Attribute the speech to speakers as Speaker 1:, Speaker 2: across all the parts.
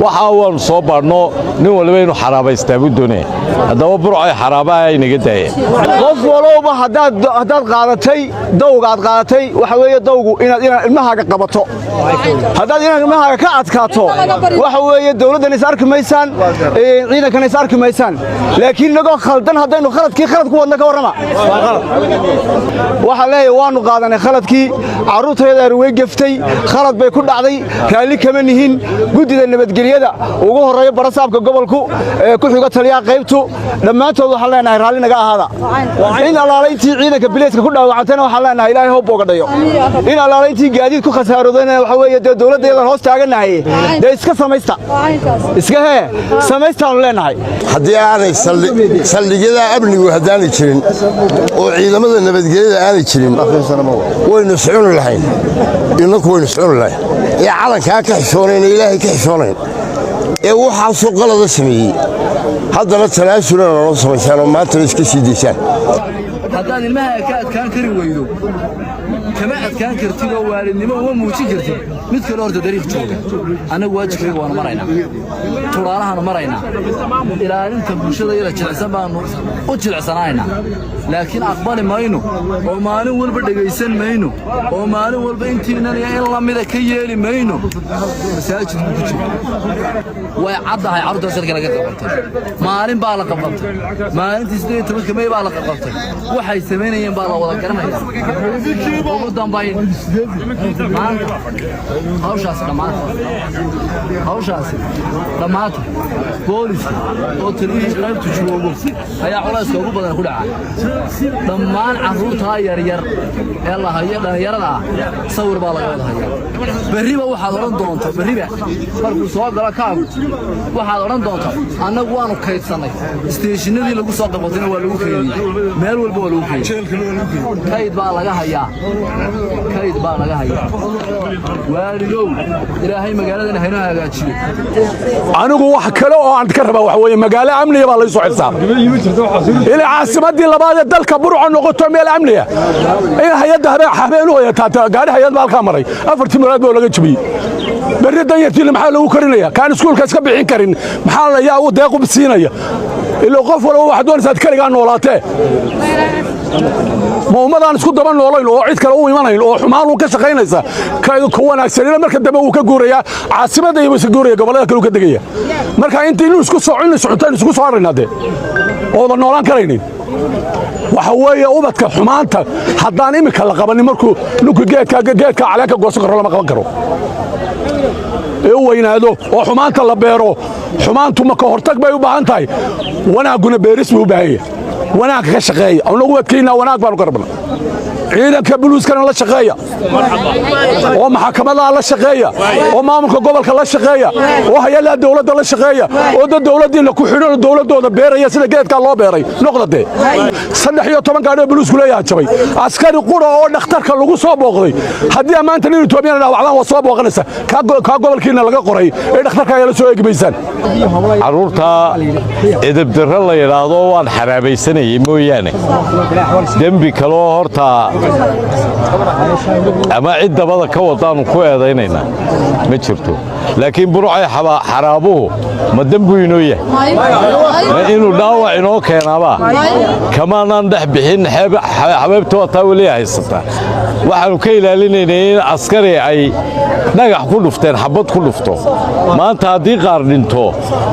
Speaker 1: waxa waan soo baadhno nin walba inuu xaraabaystaa buu doonaya haddaba burcay xaraabaa ay naga daayeen
Speaker 2: qof walba haddaad qaadatay dawgaad qaadatay waxa weeye dawgu inaad ilmahaaga qabato haddaad ilmahaaga ka adkaato waxa weeye dawladdan is arki maysaan ciidankan is arki maysaan laakiin inagoo khaldan haddaynu khaladkii khalad ku wadna ka warrama waxaa leeyahay waannu qaadanay khaladkii carruurtayada way gaftay khalad bay ku dhacday raalli kama nihin guddida nabadgelyada ugu horreeya barasaabka gobolku ku xiga taliyaha qaybtu dhammaantood waxaan leenahay raalli naga ahaada in allaalayntii ciidanka bilayska ku dhaawacantayna waxaan leenahay ilaahay hoo boogadhayo in allaalayntii gaadiid ku khasaaroodayna waxa weeye dee dawladdeedan hoos taaganahay dee iska samaysta iska hee samaystaanu leenahay
Speaker 3: haddii aanay saldhigyada amnigu haddaanay jirin oo ciidamada nabadgelyada aanay jirin waynu soconi lahayn innaku waynu soconi lahayn ee calankaa ka xishoonayn ee ilaahay ka xishoonayn ee waxaasoo qalada sameeyey haddana tanaasulana noo samaysaan oo maantana iska sii daysaan
Speaker 4: haddaad ilmaha ka adkaan kari weydo kama adkaan kartid oo waalidnimo uma muujin kartid mid kale horta dariiq jooga annagu waajibkayga waanu maraynaa turaalahaanu maraynaa ilaalinta bulshada iyada jilicsan baanu u jilicsanaynaa laakiin aqbali mayno oo maalin walba dhegaysan mayno oo maalin walba intiinan iyo in lamida ka yeeli mayno masaajidku ku jiro way caddahay carruurtaas halka laga qabantay maalin baa la qabantay maalintii 18 May baa la qabantay waxay samaynayeen baa la wada garanayaa ugu dambayn hawshaas dhammaata booliska oo taliyihii qaybtu joogo ayaa culayska ugu badan ku dhaca dhammaan carruurtaa yaryar ee la hayo dhallinyarada ah sawir baa laga wada hayaa berriba waxaad odhan doonto berriba markuu soo galo kaagu waxaad odhan doonto annagu waanu kaydsannay isteeshinadii lagu soo qabatayna waa lagu kaydiyey meel walba waa lagu kaydiyey kayd baa laga hayaa waalidow ilaahay magaaladana haynoo hagaajiyo
Speaker 5: anigu wax kale oo aan ka rabaa waxa weeye magaalo amniga baa la soo xilsaamay ilaa caasimadii labaad ee dalka burco noqoto meel amniga in hay'adda habeenuhu ay taata gaari hay'ad halka maray 4 milaad baa laga jabiyay berri danyartii maxaa lagu karinayaa kaan iskuulka iska bixin karin maxaa la yaa deeq u siinaya ilaa qof walba wax doonaysa kaliya noolaatee muumadaan isku daba noolayn oo cid kale u imanayn oo xumaan uu ka shaqaynaysa ka wanaagsanina marka dambe uu ka guuraya caasimada iyo iska guuraya gobolada kale uu ka degaya marka intii inuu isku soo isku soo arrinade oo noolaan karaynin waxa weeye ubadka xumaanta haddaan imika la qabanin markuu ninku geedka caleeka goosan karo lama qaban karo ee weynaado oo xumaanta la beero xumaantu ma ka hortag bay u baahan tahay wanaaguna beeris buu u baahan yahay wanaag ka shaqeeya anagu wadkayna wanaag baanu ka rabnaa ciidanka buluuskana la shaqeeya oo maxkamadaha la shaqeeya oo maamulka gobolka la shaqeeya oo hay'adaha dawladda la shaqeeya oo dawladdiina ku xidhan dawladooda beeraya sida geedka loo beeray noqdade 13 gaadho buluusku leeyahay jabay askari qura oo dhakhtarka lagu soo booqday haddii maanta nin Itoobiyan dhaawacdan waa soo booqanaysa ka gobolkiina laga qoray ee dhakhtarka ay la soo eegmaysan
Speaker 1: carruurta edeb darro la yiraahdo waan xaraabaysanayay mooyaane dembi kale oo horta ama cid dabada ka wadaanu ku eedaynayna ma jirto laakiin burcay xaraabuhu ma dambu inoo yahay inuu dhaawac inoo keenaba kamaanaan dhex bixin xabeebta wataa weli haysata waxaanu ka ilaalinaynay in askari ay dhagax ku dhufteen xabad ku dhufto maanta haddii qaar dhinto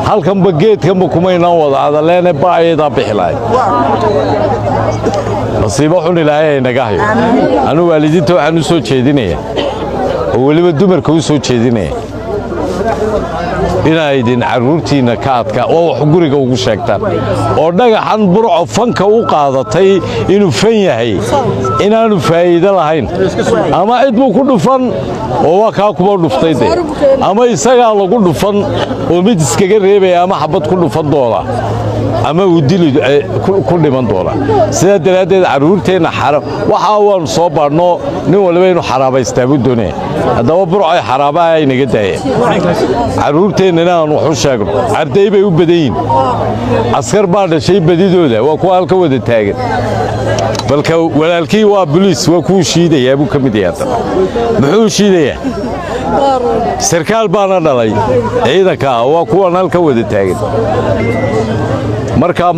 Speaker 1: halkanba geedkanba kumaynaan wada hadaleene baayadaa bixi lahayd nasiibo xun ilaahay naga hayo anu waalidiinta waxaan u soo jeedinayaa oo weliba dumarka u soo jeedinaya inaydin carruurtiina ka adkaa oo wax guriga ugu sheegtaan oo dhagaxan burco fanka u qaadatay inuu fan yahay inaanu faa'iido lahayn ama cid buu ku dhufan oo waa kaa kuma dhuftay de ama isagaa lagu dhufan oo mid iskaga reebaya ama xabad ku dhufan doona ama uu dili ku dhiman doona sida daradeed carruurteena xaraam waxa waan soo baadhno nin walba inuu xaraabaystaa buu doonaya haddaba burcay xaraabaa ay naga daayeen carruurteena aan wax u sheegno arday bay u badan yihiin askar baa dhashay badidooda waa kuwa halka wada taagan balka walaalkii waa booliis waa ku shiidayaa buu ka mid yahay muxuu shiidayaa sarkaal baana dhalay ciidanka waa kuwan halka wada taagan marka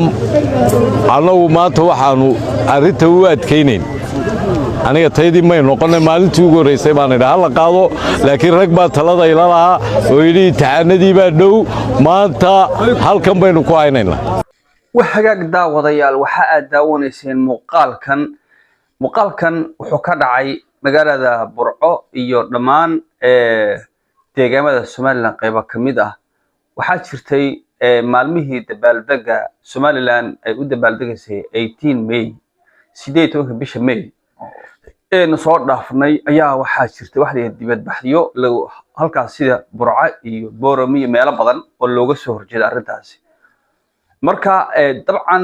Speaker 1: annagu maanta waxaanu arrinta u adkaynayn aniga taydii may noqonay maalintii ugu horreysay baan idhaa hala qaado laakiin rag baa talada ila lahaa oo yidhi imtixaanadii baa dhow maanta halkan baynu ku haynaynaa
Speaker 6: وحقاق داوديال waxa aad daawanayseen muuqaalkan wuxuu ka dhacay magaalada Burco iyo dhamaan deegaamada Soomaaliland qayb ka mid ah waxa jirtay maalmihii dabaaldega Soomaaliland ay u dabaaldegaysay 18 May 18 bisha May soo dhaafnay ayaa waxa jirtay wax la dibad baxyo halkaas sida Burco iyo Boorami meelo badan oo looga soo horjeedo arrintaasi marka dabcan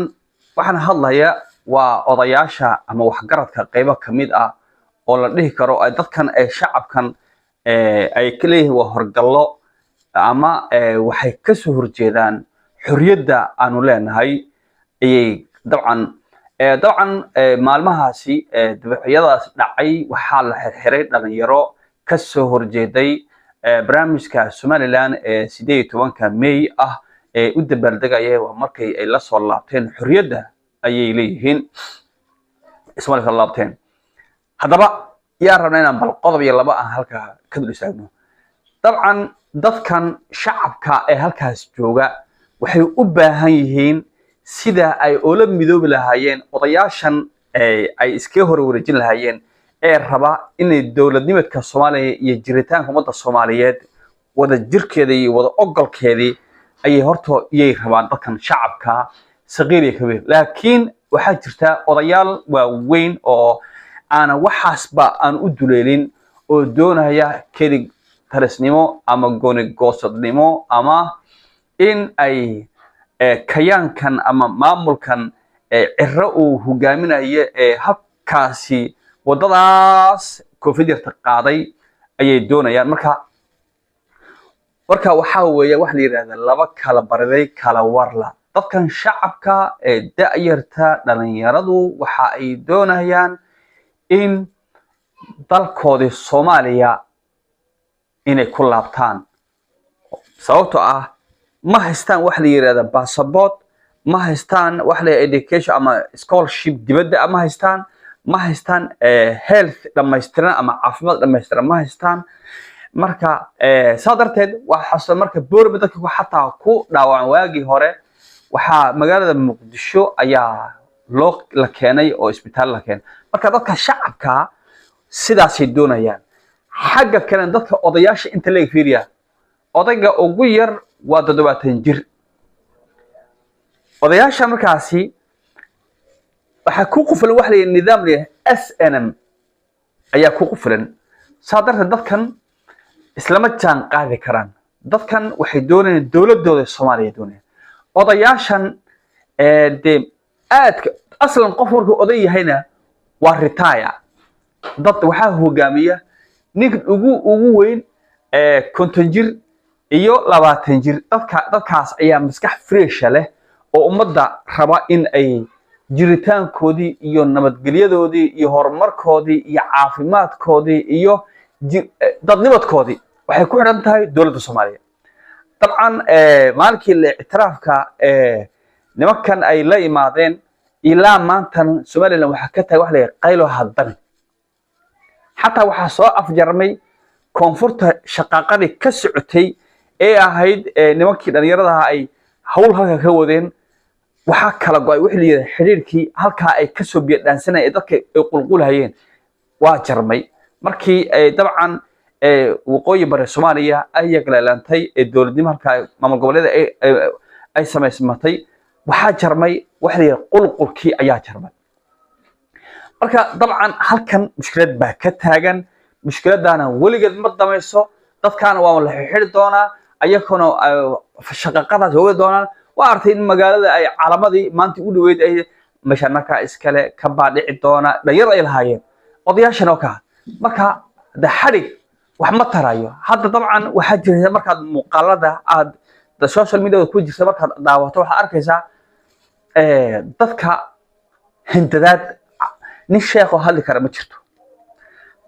Speaker 6: waxaan hadlayaa waa odayaasha ama waxgaradka qayb ka mid ah oo la dhihi karo ay dadkan ay shacabkan ay kaleeyeen waa horgallo ama waxay ka soo horjeedaan xuriyadda aanu leenahay ay dabcan maalmahaasi dibadbaxyadaas dhacay waxa la xirxiray dhalinyaro ka soo horjeeday barnaamijka Soomaaliland 18 May ah u dabaaldegaya markay ay la soo laabteen xuriyadda ayay leeyihiin Soomaaliland laabteen hadaba yaa rabnaa inaan bal qodob iyo laba aan halka ka dul istaagno dabcan dadkan shacabka ee halkaas jooga waxay u baahan yihiin sida ay ula midoobi lahaayeen odayaashan ay iska hor wareejin lahaayeen ee raba inay dawladnimadka Soomaaliya iyo jiritaanka ummadda Soomaaliyeed wada jirkeeda iyo wada ogolkeedii ayay horto iyay rabaan dadkan shacabka saqiir iyo kabiir laakiin waxa jirta odayaal waaweyn oo aan waxaasba aan u duleelin oo doonaya kelig tarisnimo ama gooni goosadnimo ama in ay kayaankan ama maamulkan cirro uu hogaaminayo halkaasi wadadaas koonfurta qaaday ayay doonayaan marka waxa weeye wax la yiraahdo laba kala bariday kala warla dadkan shacabka da'yarta dhalinyaradu waxa ay doonayaan in dalkoodii Soomaaliya inay ku laabtaan sababtoo ah ma haystaan wax la yiraahdo passport ma haystaan wax la education ama scholarship dibadda ma haystaan health dhammaystiran ama caafimaad dhammaystiran ma haystaan marka saadarteed waxa marka boorba dadka xataa ku dhaawacan waagi hore waxa magaalada Muqdisho ayaa la keenay oo isbitaal la keenay marka dadka shacabka sidaas ay doonayaan xagga kale dadka odayaasha inta laga fiiriya odayga ugu yar waa 70 jir odayaasha markaasi waxa ku quflan wax la nidaam leh SNM ayaa ku quflan saadarteed dadkan islama jaan qaadi karaan dadkan waxay doonayaan dawladooda Soomaaliya doonayaan odayaashan aad aslan qof markuu oday yahayna waa retire dad waxa hogaamiya nin ugu weyn 50 jir iyo 20 jir dadkaas ayaa maskax fresh leh oo ummadda raba in ay jiritaankoodii iyo nabadgelyadoodii iyo horumarkoodii iyo caafimaadkoodii iyo dadnimadkoodii waxay ku xidhan tahay dawladda Soomaaliya dabcan maalkii la ictiraafka nimankan ay la imaadeen ilaa maanta Soomaaliland waxa ka tahay wax la qaylo hadan xataa waxa soo afjarmay koonfurta shaqaqadii ka socotay ee ahayd nimankii dhalinyarada ay hawl halka ka wadeen waxa kala go'ay wixii la xiriirkii halka ay ka soo biyadhaansanayeen dadka ay qulqulhayeen waa jarmay markii dabcan waqooyi bari Soomaaliya ay yagleelantay dawladnimo halka maamul goboleeda ay sameysmatay waxa jarmay wax la qulqulkii ayaa jarmay marka dabcan halkan mushkilad baa ka taagan mushkiladana waligeed ma damayso dadkan waa la xiri doonaa ayakuna shaqaqadaas oo doonaan waa artay in magaalada ay calamadii maanta u dhaweyd ay mashaarka iskale ka baadhici doona dhayar ay lahaayeen odayaashana ka marka xarig wax ma tarayo hadda dabcan waxa jira marka muuqaalada aad social media ku jirta marka daawato waxa arkaysaa dadka hindadaad nin sheekh oo hadli kara ma jirto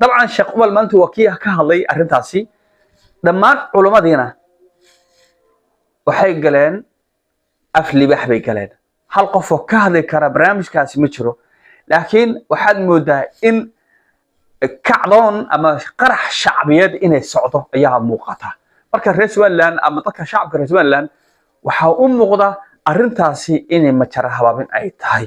Speaker 6: dabcan sheekh Umal maanta wakiya ka hadlay arrintaasi dhammaan culimadiina waxay galeen af libax bay galeen hal qof oo ka hadli kara barnaamijkaasi ma jiro laakiin waxaad moodaa in kacdoon ama qarax shacbiyeed inay socdo ayaa muuqata marka reer Somaliland ama dadka shacabka reer Somaliland waxa u muuqda arrintaasi inay majara habaabin ay tahay